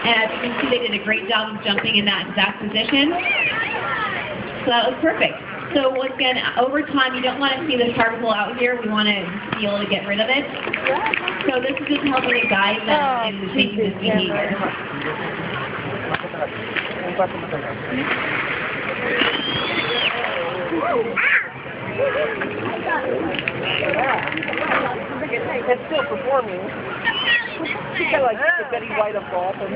And as you can see, they did a great job of jumping in that exact position. So that was perfect. So once again, over time, you don't want to see the target pull out here. We want to be able to get rid of it. So this is just helping to guide them in changing this behavior. It's still performing. She's kind of like the Betty White of Dolphin.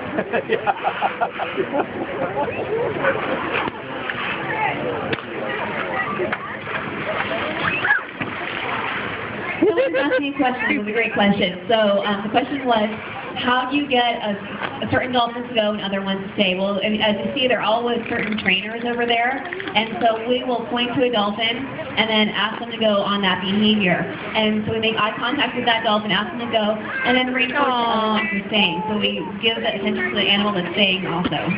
Someone asked me a question. It was a great question. So the question was, how do you get a certain dolphins to go and other ones to stay? Well, as you see, they're all with certain trainers over there, and so we will point to a dolphin and then ask them to go on that behavior. And so we make eye contact with that dolphin, ask them to go, and then reinforce the other ones for staying. So we give the attention to the animal that's staying also.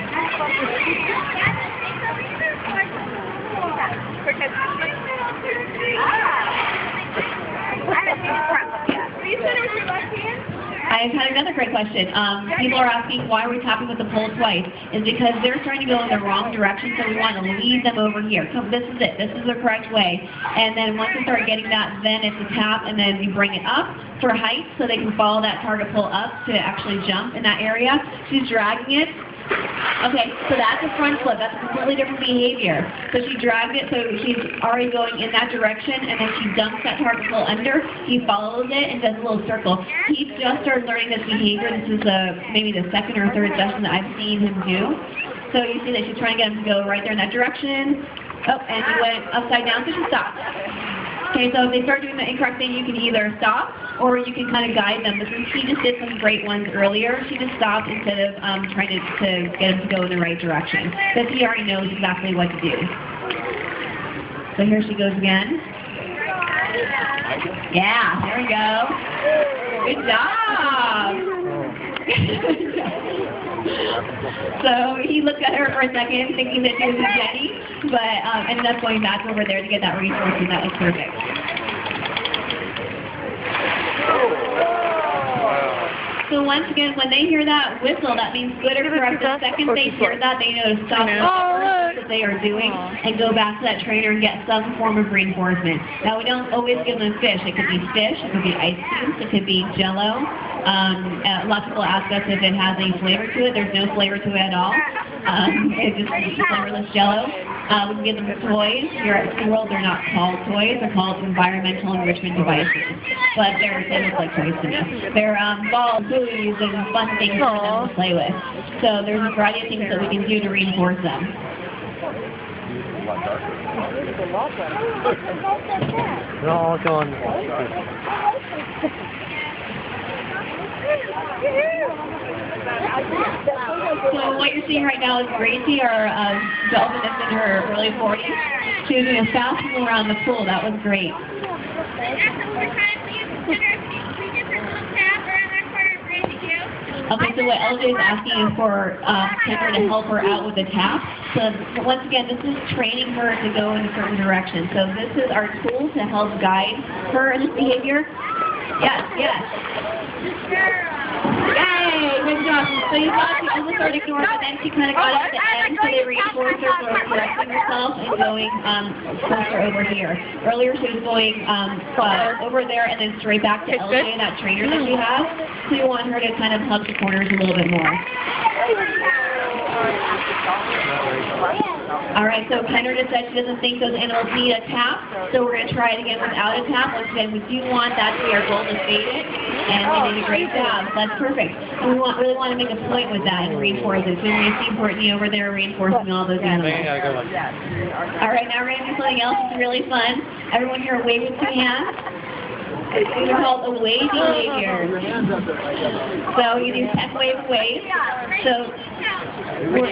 I had another great question. People are asking why we're tapping with the pole twice. It's because they're trying to go in the wrong direction, so we want to lead them over here. So this is it. This is the correct way. And then once they start getting that, then it's a tap, and then you bring it up for height so they can follow that target pull up to actually jump in that area. She's dragging it. Okay, so that's a front flip. That's a completely different behavior. So she dragged it, so she's already going in that direction, and then she dumps that target pull under. He follows it and does a little circle. He just started learning this behavior. This is maybe the second or third session that I've seen him do. So you see that she's trying to get him to go right there in that direction. Oh, and he went upside down, so she stopped. Okay, so if they start doing the incorrect thing, you can either stop or you can kind of guide them. But since she just did some great ones earlier, she just stopped instead of trying to get him to go in the right direction. Because he already knows exactly what to do. So here she goes again. Yeah, there we go. Good job. So he looked at her for a second, thinking that she was a Jenny, but ended up going back over there to get that reinforcement. That was perfect. So once again, when they hear that whistle, that means good or correct. The second they hear that, they know to stop what they are doing and go back to that trainer and get some form of reinforcement. Now, we don't always give them fish. It could be fish, it could be ice cubes, it could be Jell-O. Lots of people ask us if it has any flavor to it. There's no flavor to it at all. It's just flavorless Jell-O. We can give them toys. Here at SeaWorld, they're not called toys. They're called environmental enrichment devices. But they look like toys to me. They're balls, buoys, and fun things for them to play with. So there's a variety of things that we can do to reinforce them. They're all going. So what you're seeing right now is Gracie, our dolphin that's in her early 40s. She was doing a fast move around the pool. That was great. Okay, so what LJ is asking is for Kendra to help her out with the tap. So once again, this is training her to go in a certain direction. So this is our tool to help guide her in this behavior. Yes, yes. Yay! Good job. So you thought she almost started ignoring, but then she kind of got it at the end, so they reinforced her for correcting herself and going closer over here. Earlier she was going over there and then straight back to LJ, that trainer that she has. So you want her to kind of hug the corners a little bit more. Alright, so Kendra just said she doesn't think those animals need a tap, so we're going to try it again without a tap. Once again, we do want that to be our goal to fade it, and they did a great job. That's perfect. And we really want to make a point with that and reinforce it. So when you see Courtney over there reinforcing all those animals. Alright, now we're going to do something else that's really fun. Everyone here wave with 2 hands. These are called a wave behavior. So you do 10 wave. So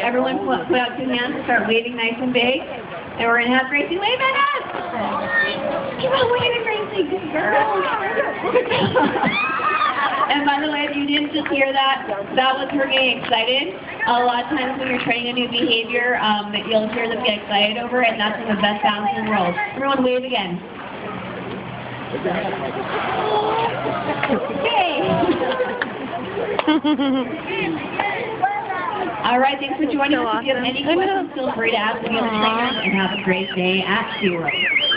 everyone put out 2 hands and start waving nice and big. And we're going to have Gracie wave at us. Keep on waving, Gracie. Good girl. And by the way, if you didn't just hear that, that was her getting excited. A lot of times when you're training a new behavior, you'll hear them get excited over it, and that's one of the best sounds in the world. Everyone wave again. Yay! All right, thanks for joining So us. If you have awesome. any questions, feel free to ask any of the trainers, and have a great day at SeaWorld.